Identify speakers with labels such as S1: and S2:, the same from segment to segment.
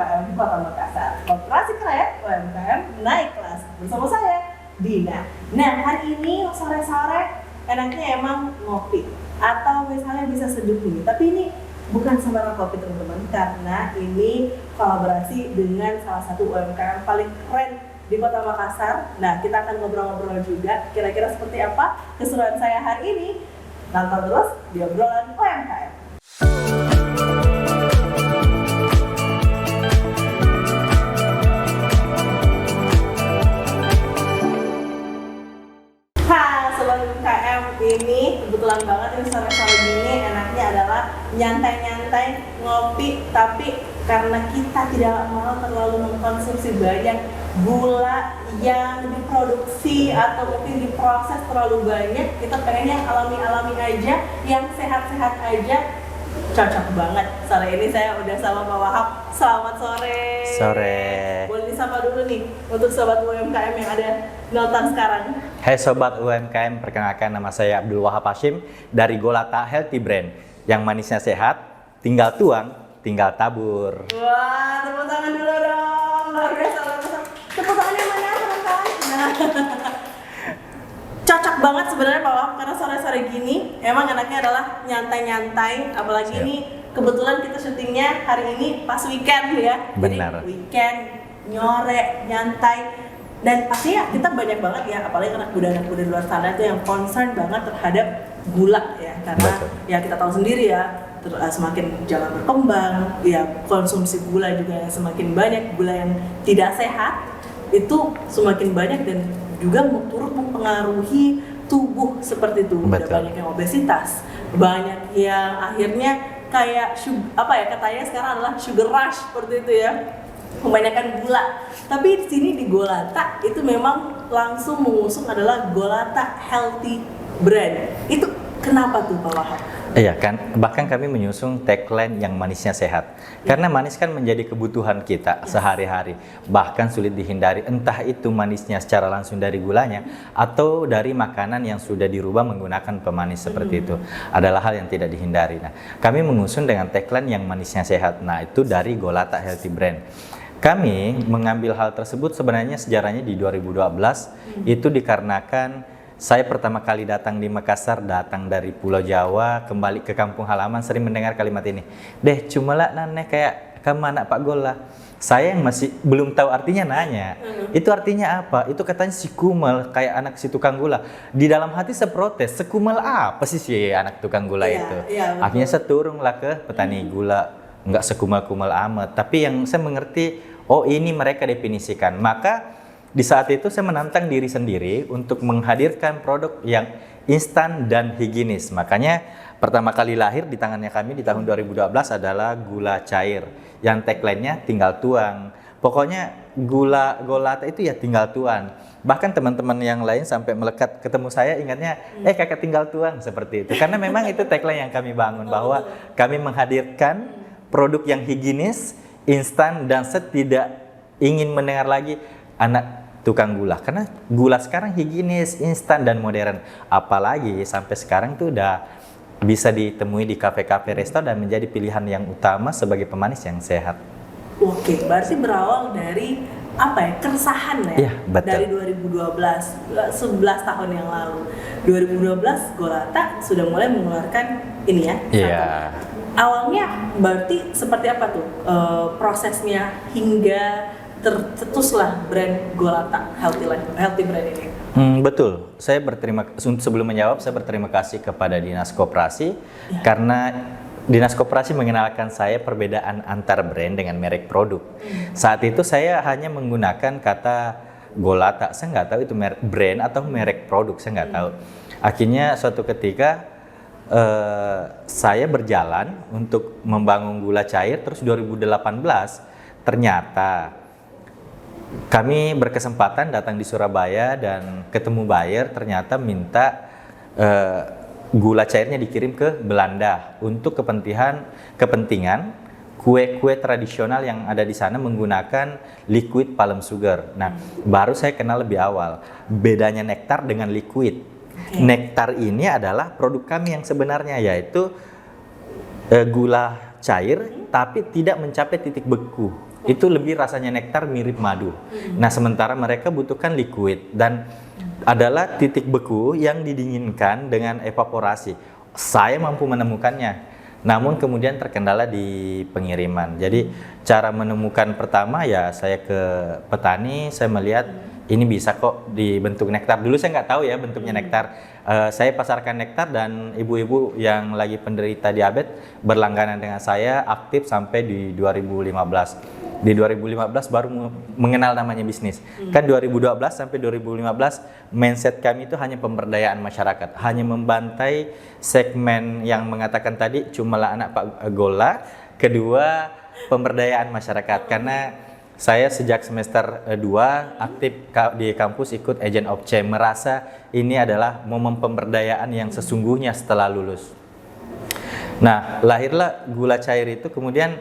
S1: UMKM Kota Makassar. Koperasi Keren UMKM naik kelas. Bersama saya, Dina. Nah, hari ini sore-sore enaknya emang ngopi. Atau misalnya bisa seduh nih. Tapi ini bukan sembarang kopi teman-teman. Karena ini kolaborasi dengan salah satu UMKM paling keren di Kota Makassar. Nah, kita akan ngobrol-ngobrol juga kira-kira seperti apa keseruan saya hari ini. Nonton terus di obrolan UMKM. Sobat UMKM, ini kebetulan banget ini sore-sore gini enaknya adalah nyantai-nyantai ngopi, tapi karena kita tidak mau terlalu mengkonsumsi banyak gula yang diproduksi atau mungkin diproses terlalu banyak, kita pengen yang alami-alami aja, yang sehat-sehat aja. Cocok banget. Sore ini saya udah sama Pak Wahab. Selamat sore.
S2: Sore.
S1: Boleh disapa dulu nih untuk sobat UMKM yang ada nonton sekarang.
S2: Hai sobat UMKM, perkenalkan nama saya Abdul Wahab Hashim dari Golata Healthy Brand. Yang manisnya sehat, tinggal tuang, tinggal tabur.
S1: Wah, tepuk tangan dulu dong. Luar biasa, luar biasa. Tepuk tangannya mana teman-teman? Nah. Cocok banget sebenarnya Pak Wahab, karena sore-sore gini emang enaknya adalah nyantai-nyantai, apalagi
S2: Siap.
S1: ini kebetulan kita syutingnya hari ini pas weekend ya.
S2: Benar.
S1: Jadi weekend, nyore, nyantai, dan pasti ya kita banyak banget ya, apalagi anak muda di luar sana itu yang concern banget terhadap gula ya, karena
S2: Betul.
S1: ya kita tahu sendiri ya, semakin zaman berkembang ya konsumsi gula juga yang semakin banyak, gula yang tidak sehat itu semakin banyak dan juga turut mempengaruhi tubuh seperti itu. Udah banyak yang obesitas, banyak yang akhirnya kayak katanya sekarang adalah sugar rush seperti itu ya, kebanyakan gula. Tapi di sini di Golata itu memang langsung mengusung adalah Golata Healthy Brand. Itu kenapa tuh Pak Wahab?
S2: Iya kan, bahkan kami menyusung tagline yang manisnya sehat. Karena manis kan menjadi kebutuhan kita sehari-hari. Bahkan sulit dihindari, entah itu manisnya secara langsung dari gulanya atau dari makanan yang sudah dirubah menggunakan pemanis seperti itu. Adalah hal yang tidak dihindari. Nah, kami mengusung dengan tagline yang manisnya sehat. Nah, itu dari Golata Healthy Brand. Kami mengambil hal tersebut sebenarnya sejarahnya di 2012 itu dikarenakan saya pertama kali datang di Makassar, datang dari Pulau Jawa, kembali ke kampung halaman, sering mendengar kalimat ini. Deh, cuma lah nane kayak kamu anak Pak Gola. Saya yang masih belum tahu artinya nanya. Itu artinya apa? Itu katanya si kumel, kayak anak si tukang gula. Di dalam hati saya protes, sekumel apa sih si anak tukang gula itu? Akhirnya saya turunlah ke petani gula. Enggak sekumel-kumel amat. Tapi yang saya mengerti, oh ini mereka definisikan. Maka di saat itu saya menantang diri sendiri untuk menghadirkan produk yang instan dan higienis. Makanya pertama kali lahir di tangannya kami di tahun 2012 adalah gula cair. Yang tagline-nya tinggal tuang. Pokoknya gula Golata itu ya tinggal tuang. Bahkan teman-teman yang lain sampai melekat ketemu saya ingatnya, kakak tinggal tuang seperti itu. Karena memang itu tagline yang kami bangun bahwa kami menghadirkan produk yang higienis, instan, dan saya tidak ingin mendengar lagi anak tukang gula, karena gula sekarang higienis, instan, dan modern. Apalagi sampai sekarang tuh udah bisa ditemui di kafe-kafe resto dan menjadi pilihan yang utama sebagai pemanis yang sehat.
S1: Oke, berarti berawal dari keresahan ya, dari 2012, 11 tahun yang lalu. 2012 Golata sudah mulai mengeluarkan ini ya.
S2: Iya.
S1: Awalnya berarti seperti apa tuh prosesnya hingga tercetuslah brand Golata Healthy Brand ini?
S2: Betul. Saya sebelum menjawab, saya berterima kasih kepada Dinas Koperasi karena Dinas Koperasi mengenalkan saya perbedaan antar brand dengan merek produk. Saat itu saya hanya menggunakan kata Golata. Saya nggak tahu itu merek brand atau merek produk, saya nggak tahu. Akhirnya suatu ketika saya berjalan untuk membangun gula cair, terus 2018 ternyata kami berkesempatan datang di Surabaya dan ketemu buyer, ternyata minta gula cairnya dikirim ke Belanda untuk kepentingan kue-kue tradisional yang ada di sana menggunakan liquid palm sugar. Nah, baru saya kenal lebih awal bedanya nektar dengan liquid. Nektar ini adalah produk kami yang sebenarnya, yaitu gula cair tapi tidak mencapai titik beku. Itu lebih rasanya nektar mirip madu. Nah, sementara mereka butuhkan liquid dan adalah titik beku yang didinginkan dengan evaporasi. Saya mampu menemukannya. Namun kemudian terkendala di pengiriman. Jadi cara menemukan pertama ya saya ke petani, saya melihat ini bisa kok dibentuk nektar. Dulu saya nggak tahu ya bentuknya nektar. Saya pasarkan nektar dan ibu-ibu yang lagi penderita diabetes berlangganan dengan saya aktif sampai di 2015. Di 2015 baru mengenal namanya bisnis. Kan 2012 sampai 2015 mindset kami itu hanya pemberdayaan masyarakat, hanya membantai segmen yang mengatakan tadi cumalah anak Pak Gola, kedua pemberdayaan masyarakat karena saya sejak semester 2 aktif di kampus ikut Agent of Change, merasa ini adalah momen pemberdayaan yang sesungguhnya setelah lulus. Nah, lahirlah gula cair itu, kemudian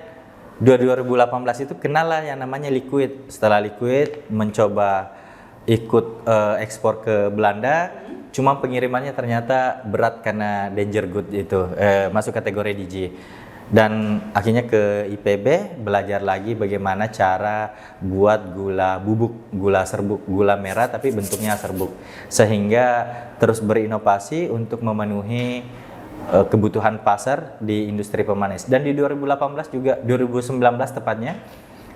S2: 2018 itu kenal lah yang namanya liquid. Setelah liquid mencoba ikut ekspor ke Belanda, cuma pengirimannya ternyata berat karena danger good itu, masuk kategori DG. Dan akhirnya ke IPB belajar lagi bagaimana cara buat gula bubuk, gula serbuk, gula merah tapi bentuknya serbuk, sehingga terus berinovasi untuk memenuhi kebutuhan pasar di industri pemanis. Dan di 2018 juga, 2019 tepatnya,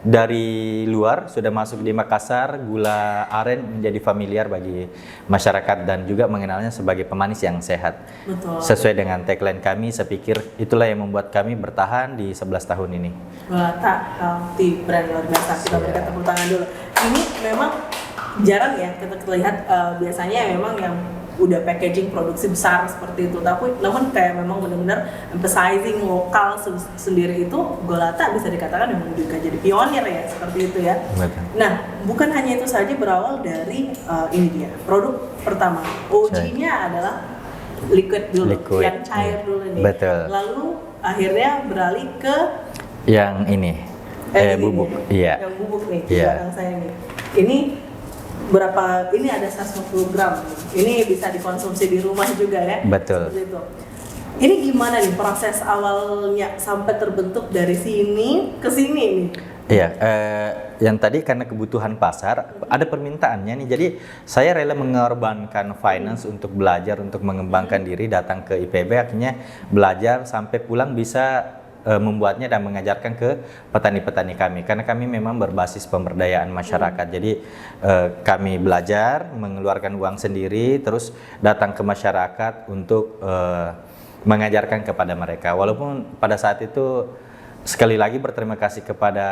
S2: dari luar sudah masuk di Makassar, gula aren menjadi familiar bagi masyarakat dan juga mengenalnya sebagai pemanis yang sehat.
S1: Betul.
S2: Sesuai dengan tagline kami, saya pikir itulah yang membuat kami bertahan di 11 tahun ini.
S1: Gulata Healthy Brand, luar biasa. Kita berikan tepuk tangan dulu. Ini memang jarang ya kita lihat, biasanya memang yang udah packaging produksi besar seperti itu, tapi namun kayak memang benar-benar emphasizing lokal sendiri itu, Golata bisa dikatakan memang juga jadi pionir ya seperti itu ya.
S2: Betul.
S1: Nah, bukan hanya itu saja, berawal dari ini dia produk pertama, OG-nya adalah liquid dulu, yang cair dulu nih.
S2: Betul.
S1: Lalu akhirnya beralih ke
S2: yang ini bubuk. Iya.
S1: Yang bubuk nih di
S2: Iya.
S1: belakang saya nih. Ini berapa, ini ada 150 gram, ini bisa dikonsumsi di rumah juga ya.
S2: Betul.
S1: Seperti itu. Ini gimana nih proses awalnya sampai terbentuk dari sini ke sini nih?
S2: Iya, yang tadi karena kebutuhan pasar, ada permintaannya nih. Jadi saya rela mengorbankan finance untuk belajar, untuk mengembangkan diri, datang ke IPB, akhirnya belajar sampai pulang bisa membuatnya dan mengajarkan ke petani-petani kami. Karena kami memang berbasis pemberdayaan masyarakat. Jadi kami belajar, mengeluarkan uang sendiri, terus datang ke masyarakat untuk mengajarkan kepada mereka. Walaupun pada saat itu sekali lagi berterima kasih kepada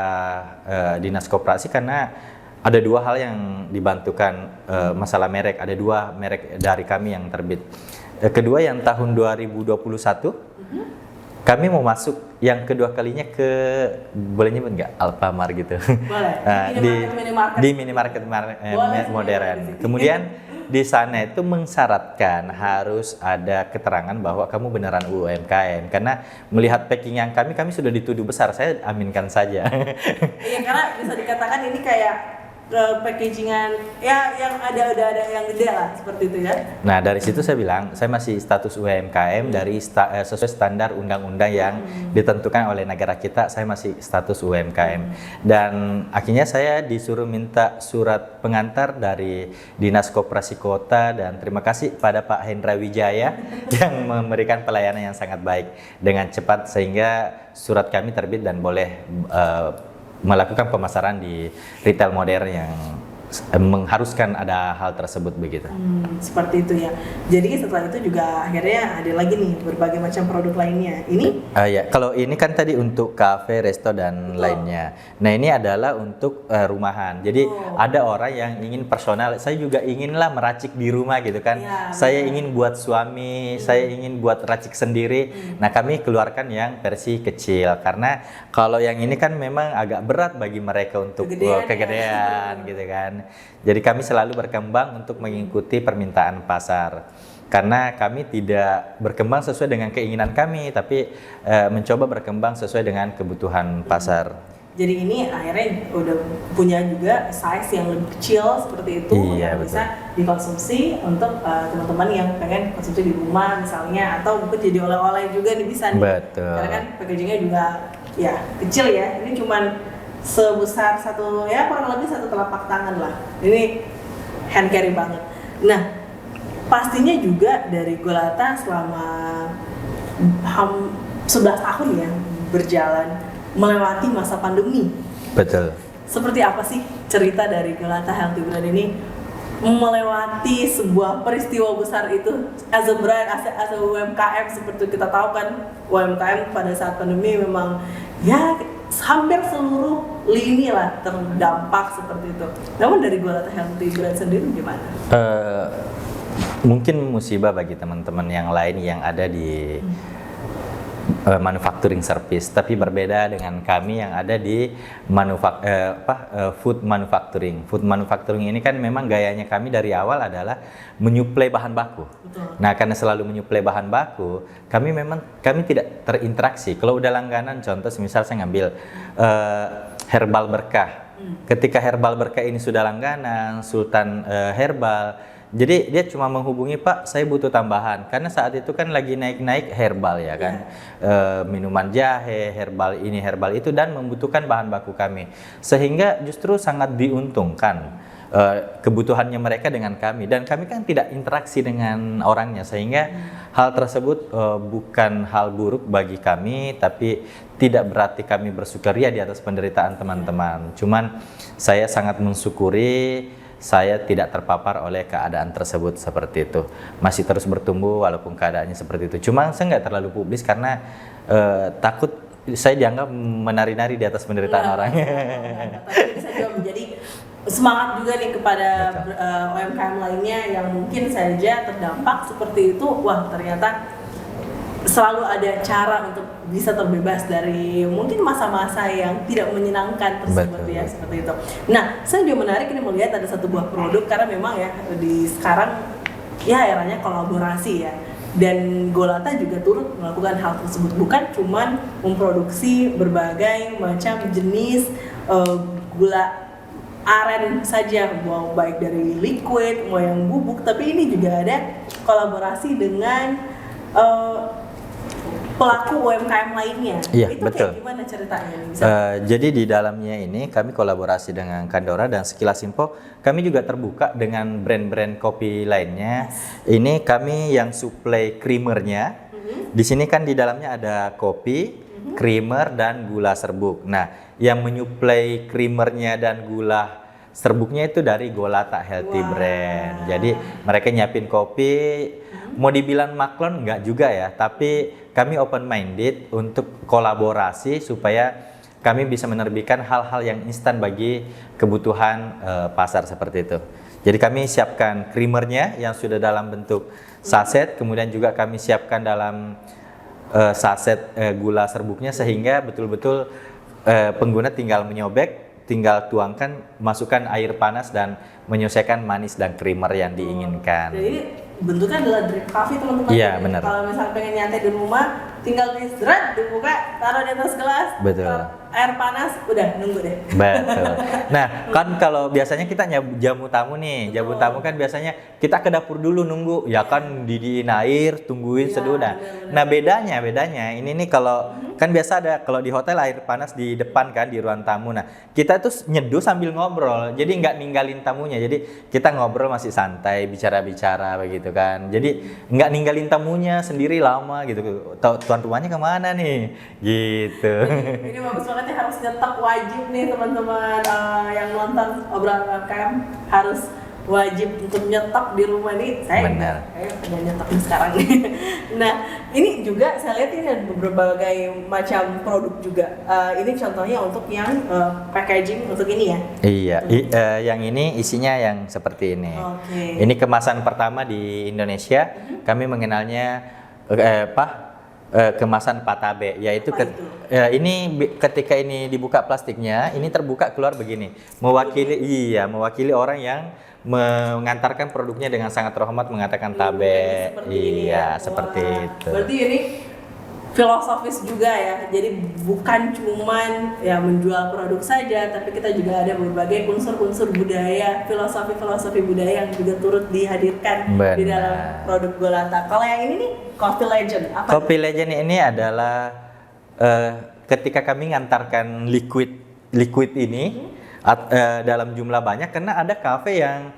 S2: Dinas Koperasi karena ada dua hal yang dibantukan, masalah merek. Ada dua merek dari kami yang terbit. Kedua yang tahun 2021 kami mau masuk yang kedua kalinya ke, boleh nyebut nggak, Alfamart gitu.
S1: Boleh.
S2: Di minimarket modern. Kemudian di sana itu mensyaratkan harus ada keterangan bahwa kamu beneran UMKM, karena melihat packing yang kami sudah dituduh besar. Saya aminkan saja.
S1: Iya, karena bisa dikatakan ini kayak packagingan ya yang udah ada yang gede lah seperti itu ya.
S2: Nah, dari situ saya bilang saya masih status UMKM dari sesuai standar undang-undang yang ditentukan oleh negara kita, saya masih status UMKM. Dan akhirnya saya disuruh minta surat pengantar dari Dinas Koperasi Kota, dan terima kasih pada Pak Hendra Wijaya yang memberikan pelayanan yang sangat baik dengan cepat sehingga surat kami terbit dan boleh melakukan pemasaran di retail modern yang mengharuskan ada hal tersebut begitu.
S1: Seperti itu ya. Jadi setelah itu juga akhirnya ada lagi nih berbagai macam produk lainnya. Ini?
S2: Ya, kalau ini kan tadi untuk kafe, resto dan lainnya. Nah, ini adalah untuk rumahan. Jadi ada orang yang ingin personal. Saya juga inginlah meracik di rumah gitu kan.
S1: Ya,
S2: saya ingin buat suami, saya ingin buat racik sendiri. Nah, kami keluarkan yang versi kecil karena kalau yang ini kan memang agak berat bagi mereka untuk kegedean gitu kan. Jadi kami selalu berkembang untuk mengikuti permintaan pasar. Karena kami tidak berkembang sesuai dengan keinginan kami, tapi mencoba berkembang sesuai dengan kebutuhan pasar.
S1: Jadi ini akhirnya udah punya juga size yang lebih kecil seperti itu
S2: Iya,
S1: yang
S2: betul.
S1: bisa dikonsumsi untuk teman-teman yang pengen konsumsi di rumah misalnya, atau mungkin jadi oleh-oleh juga nih bisa nih.
S2: Betul.
S1: Karena kan packagingnya juga ya kecil ya. Ini cuman sebesar ya kurang lebih satu telapak tangan lah. Ini hand carry banget. Nah, pastinya juga dari Golata selama 11 tahun ya berjalan melewati masa pandemi.
S2: Betul.
S1: Seperti apa sih cerita dari Golata Healthy Brand ini melewati sebuah peristiwa besar itu as a brand, as a UMKM? Seperti kita tahu kan UMKM pada saat pandemi memang ya hampir seluruh lini lah terdampak seperti itu. Namun dari Golata Healthy Brand sendiri gimana?
S2: Mungkin musibah bagi teman-teman yang lain yang ada di manufacturing service, tapi berbeda dengan kami yang ada di food manufacturing. Food manufacturing ini kan memang gayanya kami dari awal adalah menyuplai bahan baku.
S1: Betul.
S2: Nah, karena selalu menyuplai bahan baku, kami tidak terinteraksi. Kalau udah langganan, contoh misal saya ngambil herbal berkah. Ketika herbal berkah ini sudah langganan, Sultan Herbal, jadi dia cuma menghubungi, Pak, saya butuh tambahan. Karena saat itu kan lagi naik-naik herbal ya kan, minuman jahe, herbal ini, herbal itu, dan membutuhkan bahan baku kami. Sehingga justru sangat diuntungkan kebutuhannya mereka dengan kami. Dan kami kan tidak interaksi dengan orangnya, sehingga hal tersebut bukan hal buruk bagi kami, tapi tidak berarti kami bersukaria di atas penderitaan teman-teman. Cuman saya sangat mensyukuri saya tidak terpapar oleh keadaan tersebut seperti itu. Masih terus bertumbuh walaupun keadaannya seperti itu. Cuma saya nggak terlalu publis karena takut saya dianggap menari-nari di atas penderitaan orang.
S1: Tapi bisa juga menjadi semangat juga nih kepada UMKM lainnya yang mungkin saja terdampak seperti itu. Wah, ternyata selalu ada cara untuk bisa terbebas dari mungkin masa-masa yang tidak menyenangkan tersebut.
S2: Betul.
S1: Ya, seperti itu. Nah, saya juga menarik ini melihat ada satu buah produk karena memang ya di sekarang ya eranya kolaborasi ya, dan Golata juga turut melakukan hal tersebut, bukan cuman memproduksi berbagai macam jenis gula aren saja, mau baik dari liquid mau yang bubuk, tapi ini juga ada kolaborasi dengan pelaku UMKM lainnya.
S2: Iya,
S1: itu
S2: betul.
S1: kayak gimana ceritanya? Bisa?
S2: Jadi di dalamnya ini kami kolaborasi dengan Candora, dan sekilas info kami juga terbuka dengan brand-brand kopi lainnya. Ini kami yang suplai creamernya. Di sini kan di dalamnya ada kopi, creamer, dan gula serbuk. Nah, yang menyuplai creamernya dan gula serbuknya itu dari Golata Healthy Brand. Jadi mereka nyiapin kopi, mau dibilang maklon enggak juga ya, tapi kami open minded untuk kolaborasi supaya kami bisa menerbitkan hal-hal yang instan bagi kebutuhan pasar seperti itu. Jadi kami siapkan creamernya yang sudah dalam bentuk saset, kemudian juga kami siapkan dalam saset gula serbuknya, sehingga betul-betul pengguna tinggal menyobek, tinggal tuangkan, masukkan air panas dan menyelesaikan manis dan creamer yang diinginkan.
S1: Jadi bentuknya adalah drip coffee, teman-teman.
S2: Iya, benar.
S1: Kalau misalnya pengen nyantai di rumah, tinggal dibuka, taruh di atas gelas,
S2: Betul.
S1: air panas, udah nunggu deh.
S2: Betul. Nah, kan kalau biasanya kita jamu tamu nih, jamu tamu kan biasanya kita ke dapur dulu nunggu, ya kan, didiin air, tungguin
S1: Iya,
S2: seduh. Nah, bedanya ini nih, kalau kan biasa ada kalau di hotel air panas di depan kan, di ruang tamu. Nah, kita tuh nyeduh sambil ngobrol, jadi nggak ninggalin tamunya. Jadi kita ngobrol masih santai, bicara-bicara begitu kan. Jadi nggak ninggalin tamunya sendiri lama gitu. Tuan rumahnya kemana nih? Gitu.
S1: Ini bagus banget ya, harus nyetok, wajib nih teman-teman yang nonton obrolan UMKM harus wajib untuk nyetok di rumah nih. Saya udah nyetok nih sekarang nih. Nah, ini juga saya lihat ini ada berbagai macam produk juga. Ini contohnya untuk yang packaging untuk ini ya.
S2: Iya, yang ini isinya yang seperti ini.
S1: Oke.
S2: Ini kemasan pertama di Indonesia. Kami mengenalnya kemasan patabe, yaitu ini ketika ini dibuka plastiknya, ini terbuka keluar begini, mewakili orang yang mengantarkan produknya dengan sangat terhormat, mengatakan tabe.
S1: Seperti ini ya.
S2: Seperti itu.
S1: Berarti ini filosofis juga ya. Jadi bukan cuman ya menjual produk saja, tapi kita juga ada berbagai unsur-unsur budaya, filosofi budaya yang juga turut dihadirkan di dalam produk Golata. Kalau yang ini nih, Coffee Legend, apa?
S2: Coffee Legend ini adalah ketika kami ngantarkan liquid ini dalam jumlah banyak, karena ada kafe yang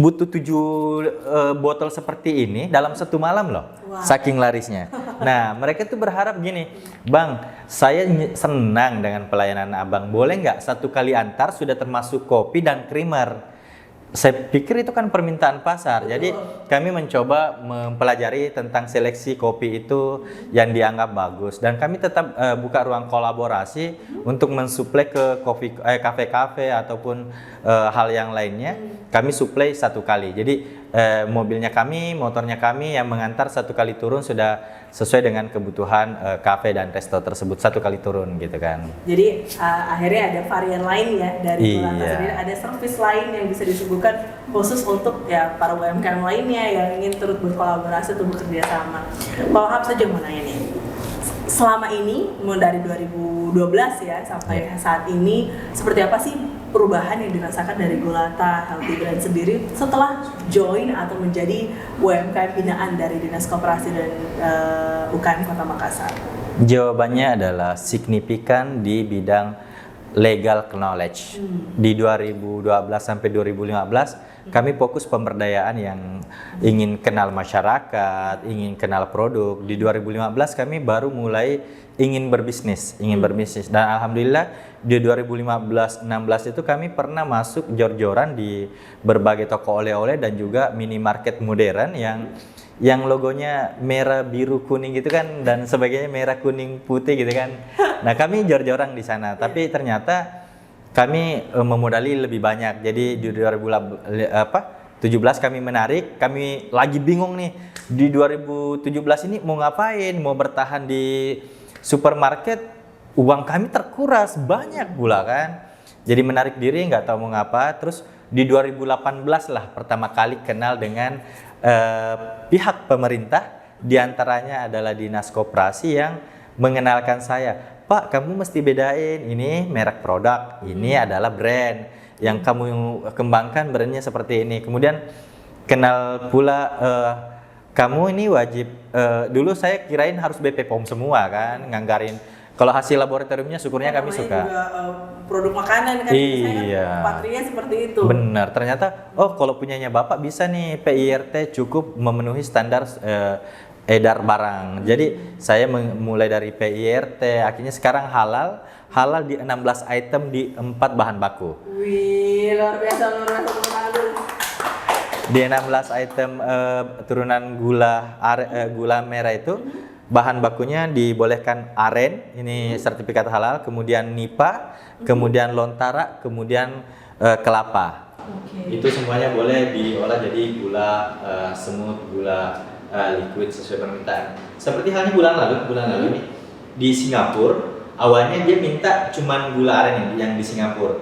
S2: butuh 7 botol seperti ini dalam 1 malam loh.
S1: Wow.
S2: Saking larisnya. Nah, mereka tuh berharap gini, Bang, saya senang dengan pelayanan Abang, boleh nggak 1 kali antar sudah termasuk kopi dan creamer? Saya pikir itu kan permintaan pasar. Jadi kami mencoba mempelajari tentang seleksi kopi itu yang dianggap bagus, dan kami tetap buka ruang kolaborasi untuk mensuplai ke kafe-kafe ataupun hal yang lainnya. Kami suplai 1 kali. Jadi motornya kami yang mengantar 1 kali turun sudah sesuai dengan kebutuhan kafe dan resto tersebut, 1 kali turun gitu kan.
S1: Jadi akhirnya ada varian lain ya dari Golata
S2: Iya.
S1: sendiri, ada servis lain yang bisa disuguhkan khusus untuk ya para UMKM lainnya yang ingin turut berkolaborasi atau bekerja sama. Pak Wahab saja mau nanya nih, selama ini mulai dari 2012 ya sampai saat ini, seperti apa sih perubahan yang dirasakan dari Golata Healthy Brand sendiri setelah join atau menjadi UMKM binaan dari Dinas Koperasi dan UKM Kota Makassar?
S2: Jawabannya adalah signifikan di bidang legal knowledge. Di 2012 sampai 2015 kami fokus pemberdayaan yang ingin kenal masyarakat, ingin kenal produk. Di 2015 kami baru mulai ingin berbisnis. Dan alhamdulillah di 2015-16 itu kami pernah masuk jor-joran di berbagai toko oleh-oleh dan juga minimarket modern yang logonya merah, biru, kuning gitu kan, dan sebagainya, merah, kuning, putih gitu kan. Nah, kami jor-joran di sana, tapi ternyata kami memodali lebih banyak. Jadi di 2017 kami menarik, kami lagi bingung nih di 2017 ini mau ngapain, mau bertahan di supermarket, uang kami terkuras banyak pula kan. Jadi menarik diri, nggak tahu mau ngapa. Terus di 2018 lah pertama kali kenal dengan pihak pemerintah, diantaranya adalah Dinas Koperasi yang mengenalkan saya, Pak, kamu mesti bedain, ini merek produk, ini adalah brand yang kamu kembangkan, brandnya seperti ini. Kemudian kenal pula kamu ini wajib, dulu saya kirain harus BP POM semua kan, nganggarin. Kalau hasil laboratoriumnya syukurnya kami suka.
S1: Juga produk makanan kan,
S2: iya.
S1: Patria seperti itu.
S2: Benar, ternyata kalau punyanya Bapak bisa nih, PIRT cukup memenuhi standar edar barang. Jadi saya mulai dari PIRT, akhirnya sekarang halal di 16 item di 4 bahan baku.
S1: Wih, luar biasa.
S2: Di 16 item turunan gula merah itu, bahan bakunya dibolehkan aren, ini sertifikat halal, kemudian nipa, kemudian lontara, kemudian kelapa. Itu semuanya boleh diolah jadi gula semut, gula liquid sesuai permintaan. Seperti halnya bulan lalu nih di Singapura, awalnya dia minta cuman gula aren yang di Singapura.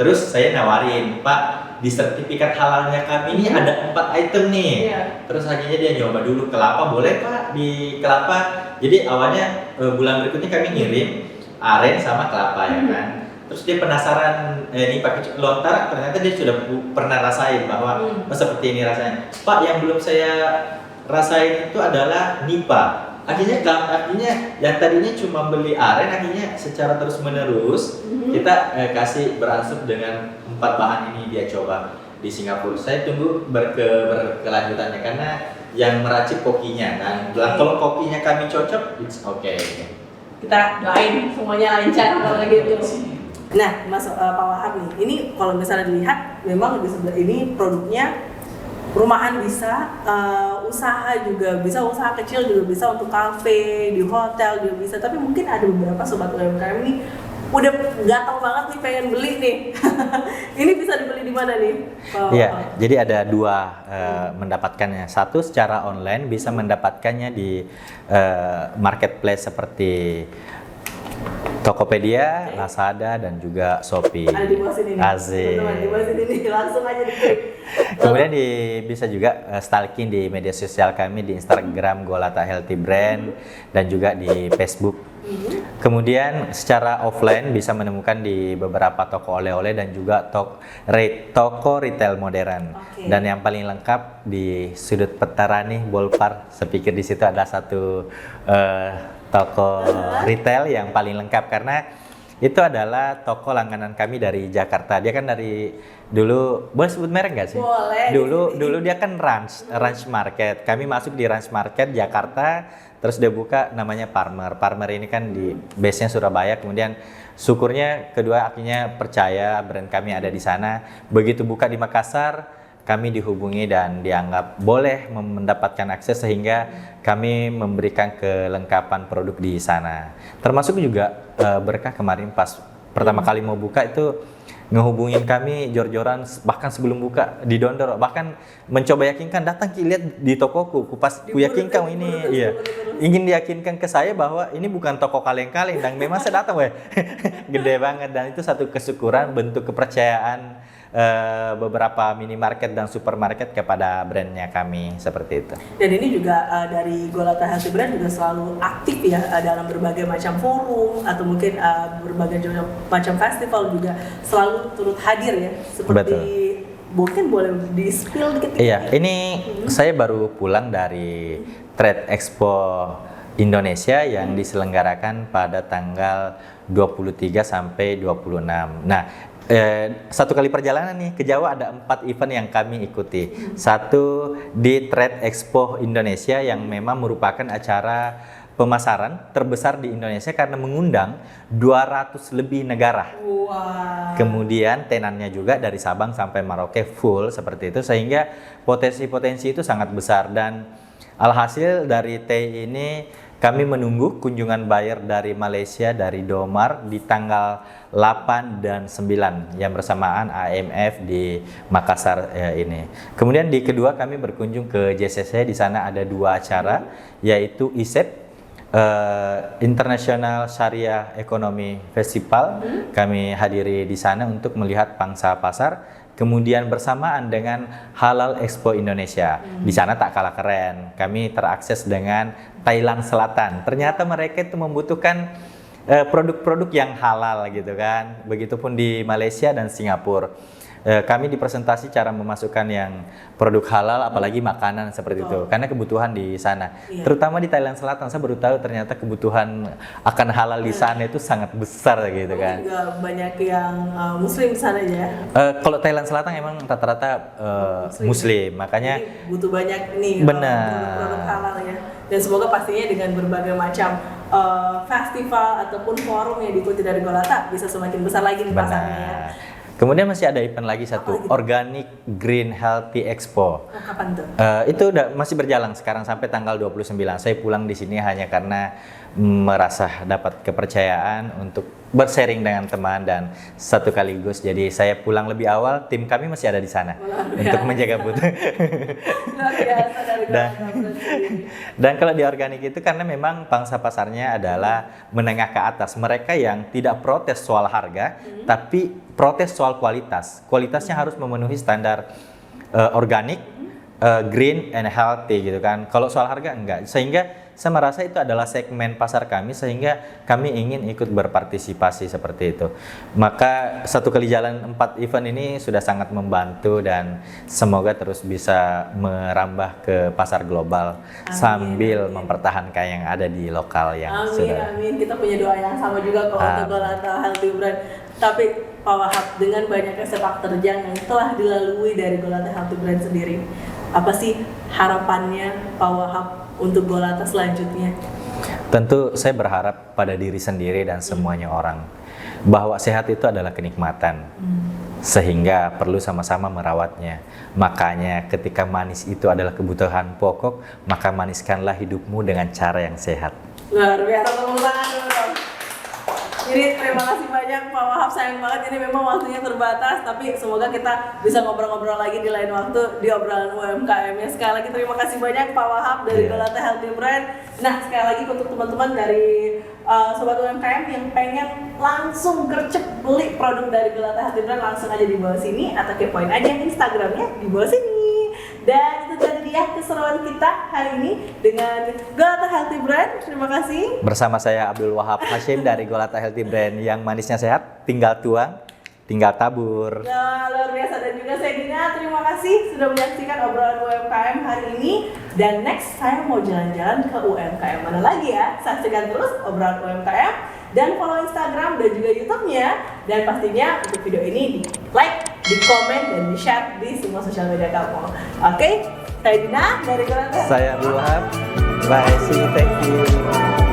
S2: Terus saya nawarin, Pak, di sertifikat halalnya kami ini ada 4 item nih. Terus akhirnya dia nyoba dulu kelapa, boleh Pak di kelapa. Jadi awalnya bulan berikutnya kami ngirim aren sama kelapa ya kan. Terus dia penasaran, ini pakai lontar, ternyata dia sudah pernah rasain bahwa seperti ini rasanya. Pak, yang belum saya rasain itu adalah nipa. Akhirnya yang tadinya cuma beli aren, akhirnya secara terus menerus kita kasih beransur dengan 4 bahan ini dia coba di Singapura. Saya tunggu berkelanjutannya karena yang meracik kokinya kan. Kalau kokinya kami cocok, it's okay.
S1: Kita doain semuanya lancar kalau gitu. Nah, Mas Pak Wahab nih, ini kalau misalnya dilihat memang di sebelah ini produknya rumahan bisa, usaha juga bisa, usaha kecil juga bisa, untuk kafe, di hotel juga bisa. Tapi mungkin ada beberapa sobat UMKM nih udah gatel banget nih pengen beli nih. Ini bisa dibeli di mana nih?
S2: Iya, jadi ada 2 mendapatkannya. Satu secara online, bisa mendapatkannya di marketplace seperti Tokopedia, Lazada, dan juga Shopee.
S1: Ada di bawah sini nih.
S2: Asik.
S1: Teman-teman, di bawah sini nih, langsung aja diklik.
S2: Kemudian bisa juga stalking di media sosial kami di Instagram Golata Healthy Brand dan juga di Facebook. Kemudian secara offline bisa menemukan di beberapa toko oleh-oleh dan juga toko retail modern.
S1: Oke.
S2: Dan yang paling lengkap di sudut Petarani Bolpar, saya pikir di situ ada satu toko retail yang paling lengkap karena itu adalah toko langganan kami dari Jakarta. Dia kan dari dulu, boleh sebut merek nggak sih?
S1: Boleh.
S2: Dulu dia kan Ranch Market. Kami masuk di Ranch Market Jakarta, terus dia buka namanya Parmer. Parmer ini kan di base-nya Surabaya. Kemudian syukurnya kedua akhirnya percaya brand kami ada di sana. Begitu buka di Makassar, kami dihubungi dan dianggap boleh mendapatkan akses sehingga kami memberikan kelengkapan produk di sana. Termasuk juga berkah kemarin pas pertama kali mau buka itu ngehubungin kami jor-joran bahkan sebelum buka didondor, bahkan mencoba yakinkan datang lihat di tokoku, ku yakinkan ini iya. Ingin diyakinkan ke saya bahwa ini bukan toko kaleng-kaleng dan memang saya datang gede banget dan itu satu kesyukuran, bentuk kepercayaan beberapa minimarket dan supermarket kepada brandnya kami seperti itu.
S1: Dan ini juga dari Golata Healthy Brand juga selalu aktif ya dalam berbagai macam forum atau mungkin berbagai macam festival juga selalu turut hadir ya. Seperti
S2: Betul.
S1: mungkin boleh di-spill dikit.
S2: Iya, ini saya baru pulang dari Trade Expo Indonesia yang diselenggarakan pada tanggal 23 sampai 26. Nah, satu kali perjalanan nih ke Jawa ada 4 event yang kami ikuti. Satu di Trade Expo Indonesia yang memang merupakan acara pemasaran terbesar di Indonesia karena mengundang 200 lebih negara.
S1: Wow.
S2: Kemudian tenannya juga dari Sabang sampai Merauke full seperti itu sehingga potensi-potensi itu sangat besar dan alhasil dari TI ini kami menunggu kunjungan buyer dari Malaysia, dari Domar di tanggal 8 dan 9 yang bersamaan AMF di Makassar ini. Kemudian di kedua kami berkunjung ke JCC, di sana ada 2 acara yaitu ISEP International Syariah Economy Festival. Kami hadiri di sana untuk melihat pangsa pasar. Kemudian bersamaan dengan Halal Expo Indonesia. Di sana tak kalah keren. Kami terakses dengan Thailand Selatan. Ternyata mereka itu membutuhkan produk-produk yang halal gitu kan. Begitupun di Malaysia dan Singapura. Kami dipresentasi cara memasukkan yang produk halal apalagi makanan seperti itu karena kebutuhan di sana.
S1: Iya.
S2: Terutama di Thailand Selatan saya baru tahu ternyata kebutuhan akan halal di sana itu sangat besar gitu kan.
S1: Juga banyak yang muslim di sana ya.
S2: Kalau Thailand Selatan emang rata-rata muslim, makanya
S1: jadi butuh banyak nih
S2: benar.
S1: produk halal ya. Dan semoga pastinya dengan berbagai macam festival ataupun forum yang diikuti dari Golata bisa semakin besar lagi nih pasarnya ya.
S2: Kemudian masih ada event lagi satu, Organic Green Healthy Expo.
S1: Oh, kapan tuh?
S2: Itu masih berjalan sekarang sampai tanggal 29. Saya pulang di sini hanya karena merasa dapat kepercayaan untuk bersharing dengan teman dan satu kaligus. Jadi saya pulang lebih awal, tim kami masih ada di sana untuk menjaga booth.
S1: Luar biasa dari Golata sendiri.
S2: Dan kalau di organik itu karena memang pangsa pasarnya adalah menengah ke atas. Mereka yang tidak protes soal harga, tapi protes soal kualitas. Kualitasnya harus memenuhi standar organik, green and healthy gitu kan. Kalau soal harga enggak. Sehingga saya merasa itu adalah segmen pasar kami sehingga kami ingin ikut berpartisipasi seperti itu. Maka satu kali jalan 4 event ini sudah sangat membantu dan semoga terus bisa merambah ke pasar global sambil mempertahankan yang ada di lokal yang sudah.
S1: Amin. Kita punya doa yang sama juga kok untuk Golata Healthy Brand. Tapi Pak Wahab, dengan banyaknya sepak terjang yang telah dilalui dari Golata Healthy Brand sendiri, apa sih harapannya Pak Wahab untuk Golata selanjutnya?
S2: Tentu saya berharap pada diri sendiri dan semuanya orang bahwa sehat itu adalah kenikmatan, sehingga perlu sama-sama merawatnya. Makanya ketika manis itu adalah kebutuhan pokok, maka maniskanlah hidupmu dengan cara yang sehat.
S1: Luar biasa, tepuk tangan dulu. Jadi terima kasih banyak Pak Wahab, sayang banget ini memang waktunya terbatas, tapi semoga kita bisa ngobrol-ngobrol lagi di lain waktu di obrolan UMKM-nya. Sekali lagi terima kasih banyak Pak Wahab dari Golata Healthy Brand. Nah, sekali lagi untuk teman-teman dari sobat UMKM yang pengen langsung gercep beli produk dari Golata Healthy Brand, langsung aja di bawah sini atau kepoin aja Instagramnya di bawah sini. Dan itu tadi dia keseruan kita hari ini dengan Golata Healthy Brand. Terima kasih.
S2: Bersama saya Abdul Wahab Hashim dari Golata Healthy Brand, yang manisnya sehat, tinggal tuang, tinggal tabur.
S1: Nah, luar biasa. Dan juga saya Dina, terima kasih sudah menyaksikan obrolan UMKM hari ini. Dan next saya mau jalan-jalan ke UMKM mana lagi ya. Saksikan terus obrolan UMKM dan follow Instagram dan juga YouTube-nya. Dan pastinya untuk video ini di like, di komen, dan di share di semua sosial media kamu. Oke, saya Dina dari Golata.
S2: Saya Abdul Wahab. Bye, see you, thank you.